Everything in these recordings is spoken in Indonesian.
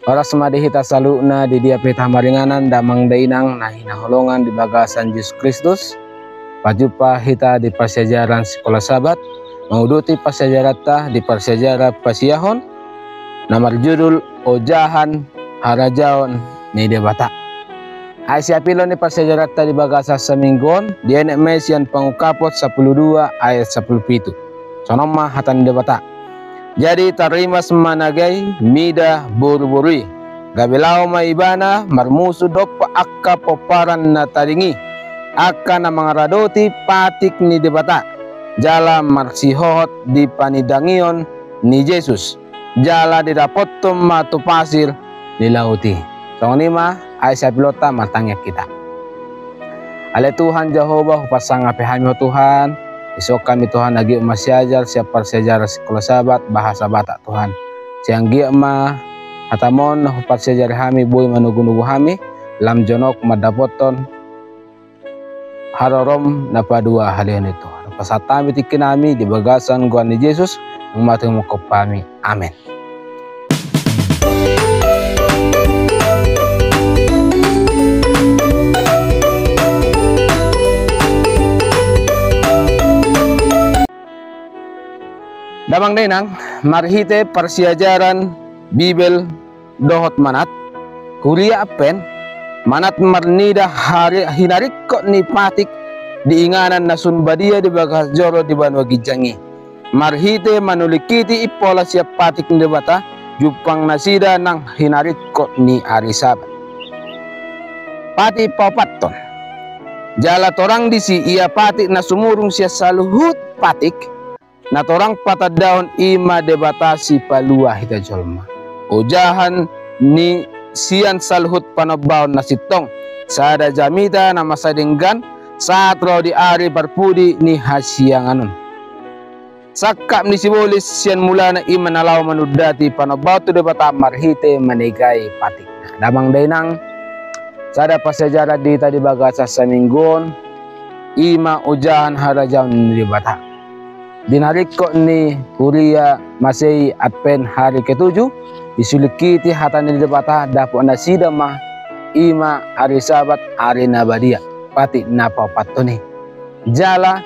Oras madihita saluna di dia pita maringanan damang dainang na hinaholongan di bagasan Yesus Kristus. Pajupa hita di persejaran sekolah sabat, menguduti persejarata di persejarah pasiyahon, namar judul Ojahan Harajaon ni debata. Ay siapilo ni persejarata di bagasa semingguan, di enek mesian pangukapot 12 ayat 17. Sonoma hatan debata. Jadi tarimas managay mida buru-burui gabilao maibana marmusu dokpa akka poparan na taringi akka na mga radoti patik ni debata jala marsihohot di panidangion ni Jesus jala didapottom matupasir ni lauti. So nima ay sa pilota matangyak kita. Ale Tuhan Jehovah pasang apihami Tuhan. Isok kami Tuhan lagi masyajar siap persejarah sekolah sahabat bahasa Batak Tuhan. Siang giama hatamon persejarah kami boy manugu-nugu kami lam jonok madapoton harorom napadua halian itu. Pasatami tikinami di bagasan gua ni Yesus umatung mukopami. Amin. Damang denang marhite persiajaran Bibel dohot manat kuliah apen manat marnida hari hinarikko ni patik diinganan na sunbadia di bagas joro di banwa gijangi marhite manulikiti ipola siap patik ni bata jupang nasida nang hinarikko ni arisabat pati papaton jala torang disi ia patik na sumurung siya saluhut patik na torang patadaon ima debatasi palua hita jolma. Ojahan ni sian salhut panabaon na sitong. Sada jamita na masadinggan saat raw di ari barpudi ni hasianganon. Sakap ni sibolis sian mula na ima nalaw manudati panabaw to debata marhite manigay patik na. Damang dainang sada pasajara dita di bagasa sa minggon ima ojahan harajaon ni debata. Dinarikko ni Huria Masei Advent hari ke-7 disulikiti hatan ni debata dapo na sida mah ima hari sabat hari nabadia pati napapatoni jala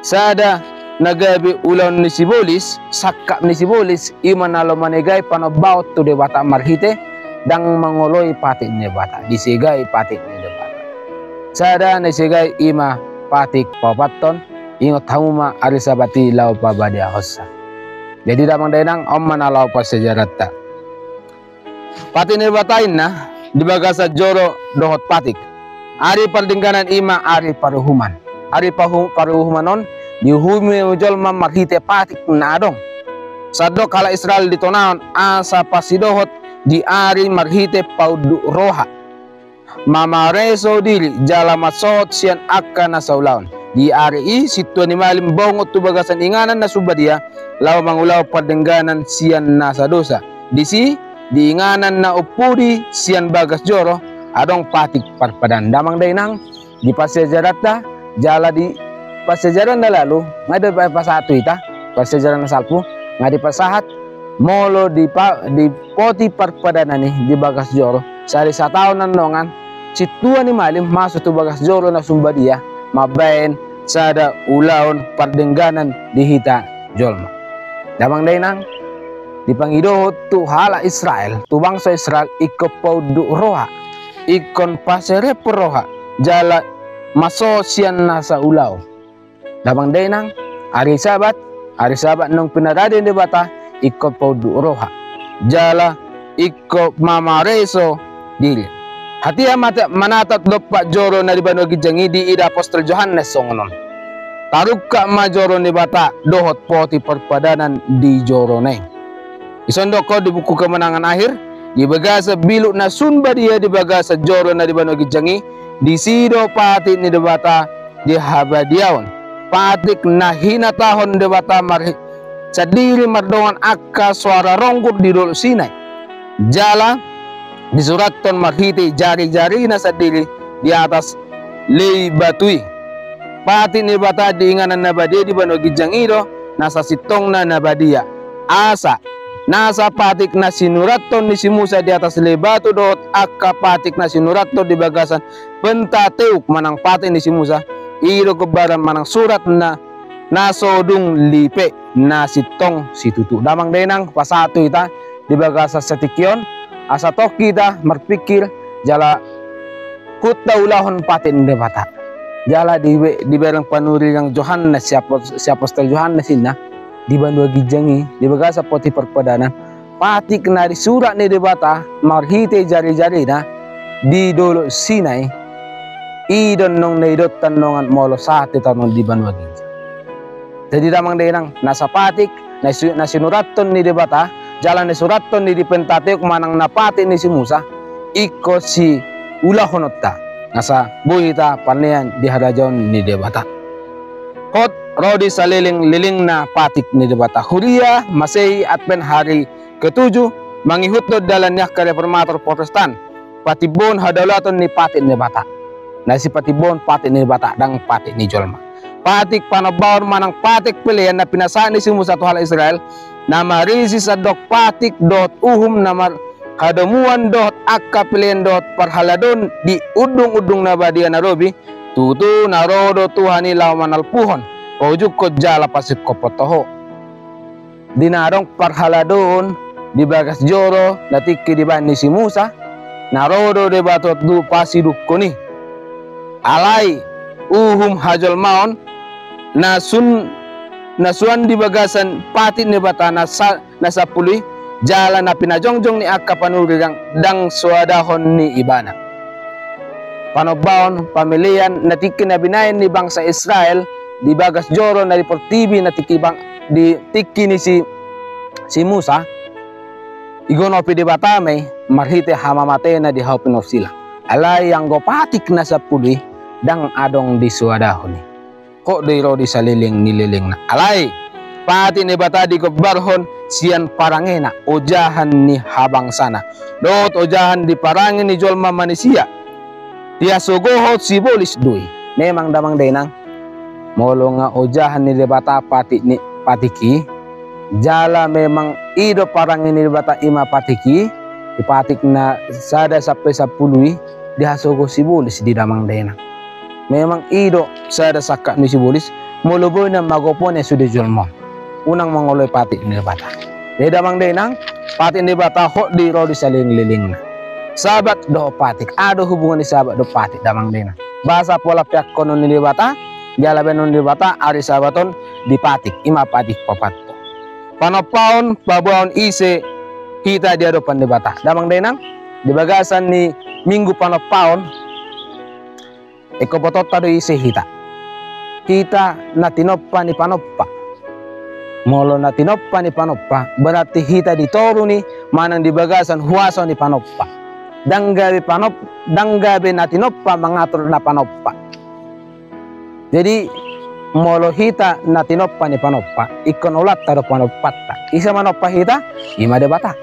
sada nagabi ulon ni sibolis sakap ni sibolis ima nalo manegay panabaw to debata marhite dang mangoloy pati ni debata disigay pati ni debata sada nisigay ima patik papaton ingot hamuma arisabati lau pabadia hossa. Jadi damang dainang om manalau pas sejarata. Pati nirbatain na di bagasa joro dohot patik. Ari pardingganan ima ari paruhuman. Ari paruhumanon dihumi ujol marhite patik na adong. Sado kala Israel ditonaon asa pasidohot di ari marhite paudu roha. Mamareso dili jala masot sian akka na saulaon. Di ari situ ni malim bongot tu bagasan inganan na subadia law mangulaw pardengganan sian na sa dosa disi diinganan na upudi sian bagas joro adong patik parpadan damang dainang di pasejarata jala di pasejaran na lalu ngado pa pasatu ita pasejaran na salpu ngadi pasahat molo di poti parpadanan ni di bagas joro sari sa taon nan nongan situa ni malim masuk tu bagas joro na sumbadia mabain sada ulaon pardengganan dihita jolma. Damang dainang dipangidohot tu hala Israel, tu bangsa Israel iko paudu roha, ikon pasere roha, jala masosian nasa ulaw. Damang dainang ari sabat nung pinadadin debata iko paudu roha, jala iko mamareso dili. Hati amat manatat dopak joro na dibano gijangi di ida apostol Yohanes songonon. Tarukka ma joro ni bata dohot poti perpadanan di joro ne. Isondok ko di buku kemenangan akhir di bagasa biluk na sunba dia di bagasa joro na dibano gijangi di sido pati ni debata di habadiaon. Patik na hinatahon debata marhi sadiri mardongan akka suara ronggur di dol Sinai. Jala disuraton marhite jari-jari na sadili di atas lei batui pati ni bata diinganan na badia di bano gijangido nasa sitong na nabadia asa nasa patik na sinuraton ni si Musa di atas lebatu dohot akka patik na sinuraton di bagasan Pentateuk manang patik ni si Musa iro kebaran manang surat na nasodung lipe na sitong situtu damang denang pasatu ita di bagasa setikyon asa tok kita berpikir jala kutta ulahon patik ni bata jala di barang panuri yang Yohanes si apostol Yohanes inna di bandua gijangi di bagasa poti perpadanan patik na di surat ni debata marhite jari-jari na di dolo Sinai idon nong naidot tanongan molo sate tanon di bandua gijang jadi damang denang nasa patik na sinuraton ni debata jalan ni suraton ni di Pentateuk manang napati ni si Musa iko si ulahonotta nasa buhita panean di hadajon ni debata kot rodi saliling-liling na patik ni debata Huria Masei Advent hari ke-7 mangihutod dalannya ke reformator Protestan patibon hadalaton ni patik ni debata nasi patibon patik ni debata dang patik ni jolma patik panabaon manang patik pilihan na pinasaan ni si Musa tuhal Israel na marisi sa dok patik dot uhum na hadamuan dot akka pilihan dot parhaladon di udung-udung na badia na robi tutu narodo Tuhan ilaw manalpuhon ojuk ko jala pasik ko potoho dinarong parhaladon di bagas joro natiki di bani si Musa narodo de batot du pasiduk koni alai uhum hajol maon nasuan di bagasan patit ni bata nasa puli jalan na pinajongjong ni akka panuri dang suadahon ni ibana panobaon pamilihan natiki na binayan ni bangsa Israel di bagas joro na deportibi na di tiki ni si Musa igonopi di batame marhite hamamate na di haupin of sila alay yang gopatik na sa puli dang adong di suadahon ni kok di rodi saliling nililing na alay pati ni bata di kebarhon sian parangena ojahan ni habang sana dot ojahan di parangin ni jolma manusia dia sogohot si bolis dui memang damang denang molo nga ojahan ni debata patiki jala memang ido parangin ni debata ima patiki ipatik na sada sampai 10 dihasogo si bolis di damang denang memang ido sada sakak ni si bolis molo boy na magopone sudah jolmo unang mangoloy patik ni debata di damang denang patik ni debata hok di rodi saling-liling na sahabat do patik ada hubungan ni sahabat do patik damang denang bahasa pola pihak konon ni debata jala benon di bata ari sabaton dipatik ima patik papato panopaon pabuaon ise kita dia depan di bata damang denang di bagasan ni minggu panopaon eko potota do ise kita natinoppa ni panoppa molo natinoppa ni panoppa berarti kita ditoru ni manang di bagasan huaso ni panoppa danggabe natinoppa mengatur na panoppa jadi molo hita na tinoppa ni panoppa ikon ulat taro panoppatta isa manoppa hita ima debata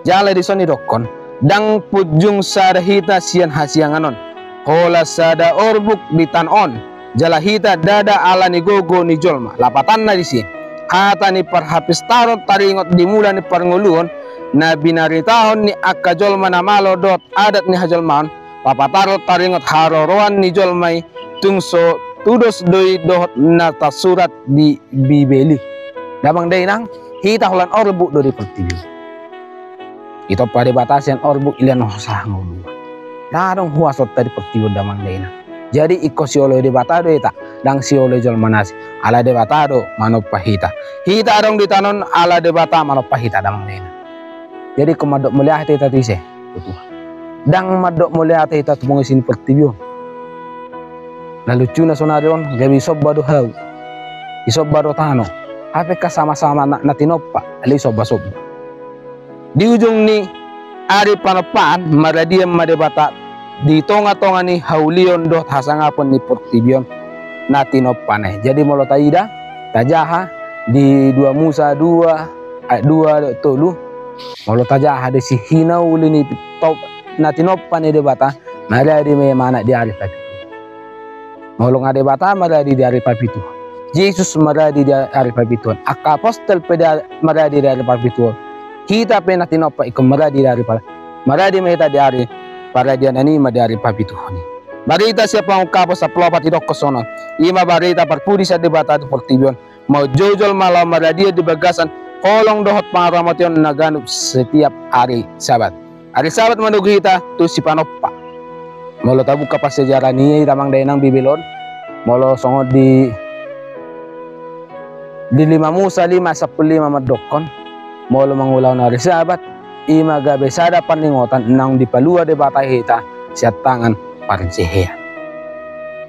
jala di soni dokon dang pujung sada hita sian hasianganon hola sada orbuk di tanon jala hita dada ala ni gogo ni jolma lapatan na di sini hata ni parhapis tarot taringot di mula ni parnguluon na binaritahon ni akka jolma na malo dot adat ni hajolmaon papatarot taringot haroroan ni jolmay tungso tudos doi dohot nata surat di bibeli damang denang hita holan orbu do di pertibi ito pada batasian orbu ilan hosangulu darong huasot tadi pertibi damang denang jadi iko siolo di batado ita dang siolo jol manasi ala de batado manoppa hita dong ditanon ala de bata manoppa hita damang denang jadi komadok mulia hita tise dang madok mulia hita tumongi sini pertibi lalu cuna sonarion gabi sobba do hau isobba do tano apeka sama-sama na tinoppa ali sobba di ujung ni ari panopaan maradiam madebata di tonga-tonga ni haulion do hasangapon ni portibion na tinoppa ne jadi molo taida tajaha di 2 Musa 2 ayat 2 tolu molo tajaha de si hinau lini top na tinoppa ne debata maradi me mana di ari tadi molong ade bata maradi di ari papitu Jesus maradi dari pabituan, aka apostel peda maradi dari pabituan. Kita pena tinopa iko maradi dari maradi meta dari para dia nani dari pabituan. Barita siapa ungkapo sa plopat idok kosono. Ima barita parpudi sa debata tu portibion. Mau jojol malam maradi di bagasan kolong dohot pangaramation naganup setiap hari Sabat. Hari Sabat menuju kita tu si panopa. Molo tabuka pas sejarah ni ramang dainang Bibilon. Molo songo di 5 Musa 5:15 madokon. Molo mangulaw na hari Sabat. Ima gabe sada paningotan nang dipalua debata hita siat tangan parseja.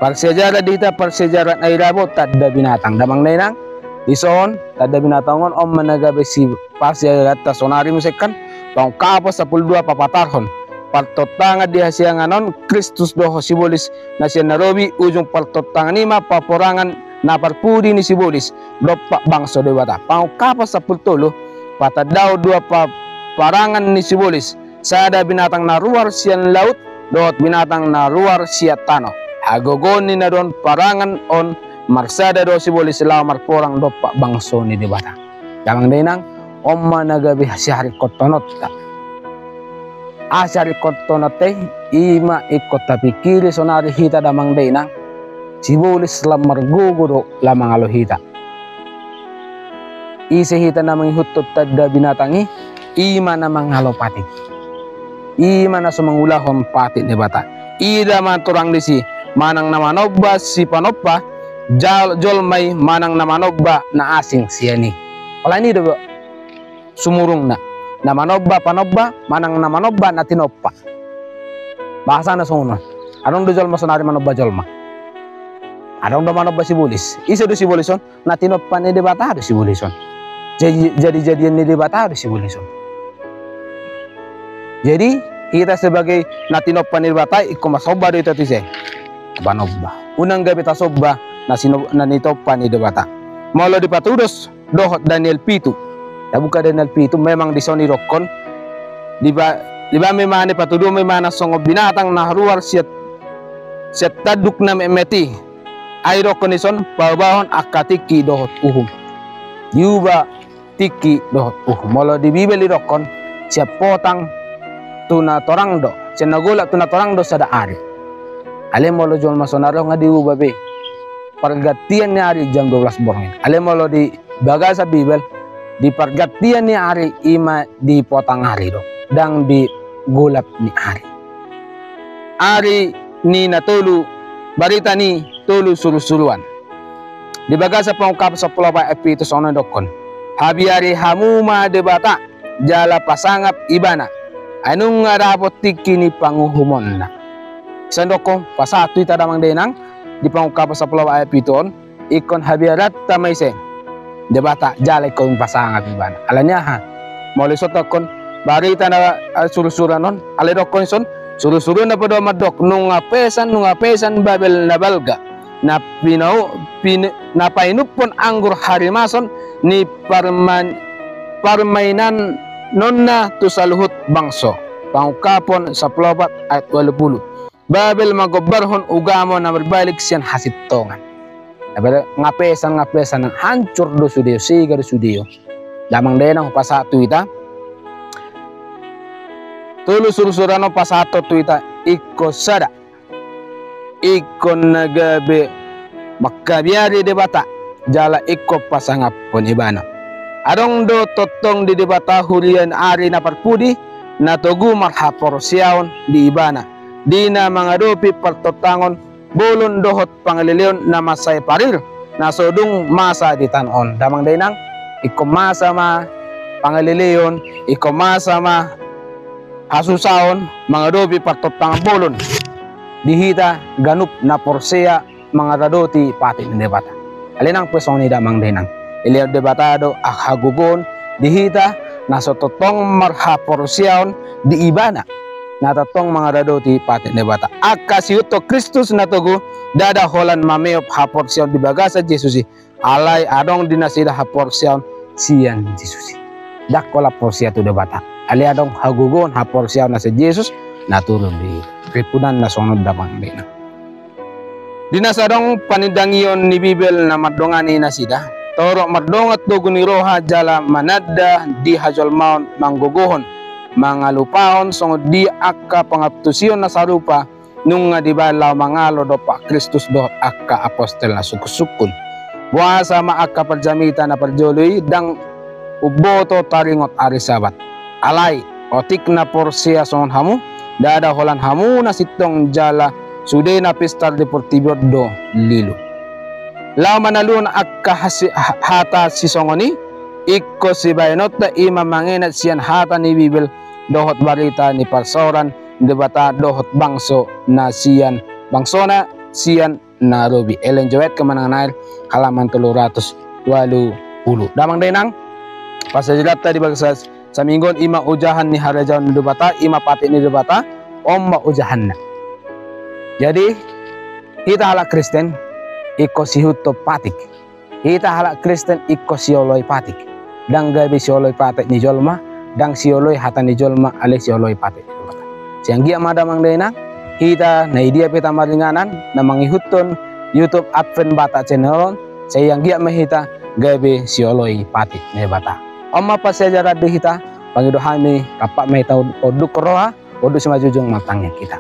Parsejarah dita parsejarah ay rabot tadda binatang damang dainang. Ison tadda binatangon om managabe si parsejarah ta sonari musekan. Pang kapos sa 12 papatarhon. Partotanga di hasianganon Kristus doho sibolis na siya narobi ujung partotanga nima paporangan na parpudi ni sibolis dopa bangso dewata. Pang kapos sa 10 patadaw 2 parangan ni sibolis sada binatang na ruar siyan laut dohot binatang na ruar siya tano. Hagogon ni na doon parangan on marsada do sibolis law marporang dopa bangso ni dewata. Damang dinang omma nagabi sihari kotonot ta. Asari kotonot ima ikot tapikiri sonari hita damang dainang sibulis lamar guguro lamang alohita. Isi hita namang hutot tadda binatangi ima namang halopatik. Ima na sumangulahon patit ni bata. Ida man turang disi manang namanobba si panoppa jol may manang namanobba na asing siyani. Wala ni do sumurong na namanobba panobba manang namanobba na tinoppa. Bahasa na suno. Anong do jolma sonari manobba jolma. Anong do manobba sibulis. Isa do sibulison na tinoppa ni debata do sibulison. Jadi-jadian ni debata do sibulison. Jadi kita sebagai na tinoppa ni debata iko masobba do ito tise. Panobba. Unang gabi ta sobba na nitoppa ni debata. Molo dipatudos dohot Daniel Pitu. Tabuka Daniel Pitu memang di soni rokon. Di ba memang patudo memang songo binatang na haruar siat taduk na memeti. Ay rokon ison pabahon akatiki dohot uhum. Yuba tiki dohot uhum. Molo di Bibeli rokon siap potang tuna torangdo. Siap nagulak tuna torangdo sada ari. Alem molo jol masonaro nga diuba be. Pergatian ni hari jam 12 borngin. Alem molo di baga sa Bibel di pergatian ni hari ima di potang hari do. Dang di gulap ni hari. Hari ni natulu barita ni tulu suru-suruan. Di baga sa pangkap sa pulau pa epito sono dokon. Habiari hamuma debata jala pasangap ibana. Anong nga dapat tiki ni panguhumon na. Sandoko pasatu ita damang denang di pangkap sa pulau pa epiton ikon habiarat tamayse. Debata jala ikon pasangap ibana. Alanya ha. Molisot akon barita na suru-suruan non. Aledokon son suru-suruan na podo madok nung pesan babel na balga. Na painupon anggur harimason ni parmainan nonna tu saluhut bangso pangkapon sa plobat ayat 20. Babel magobarhon ugamo na berbalik siyan hasitongan. Ngapesan ng hancur do sudio sigar sudio. Damang denang pasatu ita. Tulu surusurano pasato tuita iko sada. Ikon nagabe makabiari debata jala iko pasangap pon ibana. Adong do totong di debata hulian ari na parpudi na togu marhapor siyaon di ibana. Di na mga dopi partotangon bolon dohot pangalilion na masay parir na sodung masa di tanon. Damang dainang iko masa ma pangalilion iko masa ma hasusaon mga dopi partotangon bolon. Dihita ganup na porseya mga radoti pati ng debata. Alinang pesong ni damang dinang. Ilir debatado hagugon dihita na sa totong marha porseyaon di ibana na totong mga radoti pati ng debata. Akasiuto Kristus na tugo dadaholan mameop ha porseyaon di bagasa Jesusi. Alay adong dinasida ha porseyaon siyan Jesusi. Dakola porseya to debata. Alay adong hagugon ha porseyaon na si Jesus naturun di kripunan na sunod damang dina. Dinasadong panidangiyon ni Bibel na madongani na sida. Toro madongat do guniroha jala manada di hajol maun mangguguhon. Mga lupaon sungod di akka pangaptusiyon na sarupa nung nga dibalaw mangalo do pa Kristus do akka apostel na sukusukun. Buasa maaka parjamita na parjoloy dang uboto taringot ari sabat. Alay otik na porsiya songon hamu dada holan hamu na sitong jala sude na pistar deportivo do lilo. Lao manalun akka hata si songoni ikko si bayanot na ima manginat siyan hata ni Bibel dohot barita ni parsoran debata dohot bangso na siyan bangsona siyan na Robi. Ellen Joet kemenangan air halaman 380. Damang denang pasajelata di bagsas saminggon ima ujahan ni harajaw ni debata ima pati ni debata om ma ujahan na. Jadi kita halak Kristen iko sihuto patik. Kita halak Kristen iko sioloy patik. Dang gabi sioloy patik ni jolma, dang sioloy hata ni jolma ale sioloy patik. Siang gia madamang dena kita na idea pita maringanan na mangihuton YouTube Advent Bata channel sayang gia mahita gabi sioloy patik ni bata. Oma pasajara di kita pangidohami kapak may oduk roha oduk semajujung matangnya kita.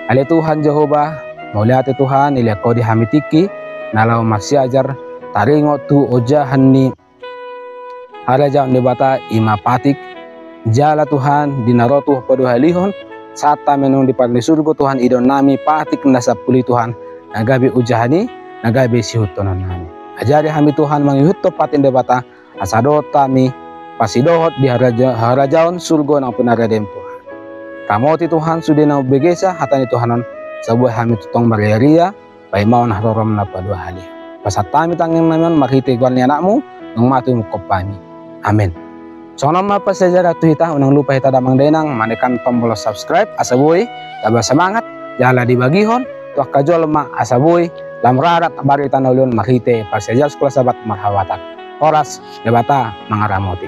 Ale Tuhan Jehovah, mauliati Tuhan ilia kodi hamitiki nalau masyajar taringo tu ojahan ni harajaw ni bata ima patik jala Tuhan dinarotu paduhalihon sata menung di parli surgo Tuhan idon nami patik nasa puli Tuhan nagabi ujahani nagabi sihutonon nami. Ajari hami Tuhan mangihutto patin de bata asadota mi pasidohot di harajaon surgo ng pinaradem Tuhan. Kamoti Tuhan sudah na begesa hatani Tuhanon sebuah hami tutong Maria bay mau na rorom na padua hali. Pasatami tanging naman makita igual ni anakmu ng matu mo kopami. Amen. So nama pasajara tu hita unang lupa hita damang denang manikan tombol subscribe asaboy taba semangat jala dibagihon tuak kajol ma asaboy lamrarat barita naulun makita pasajar sekolah sahabat marhawatan. Oras debata mangaramoti.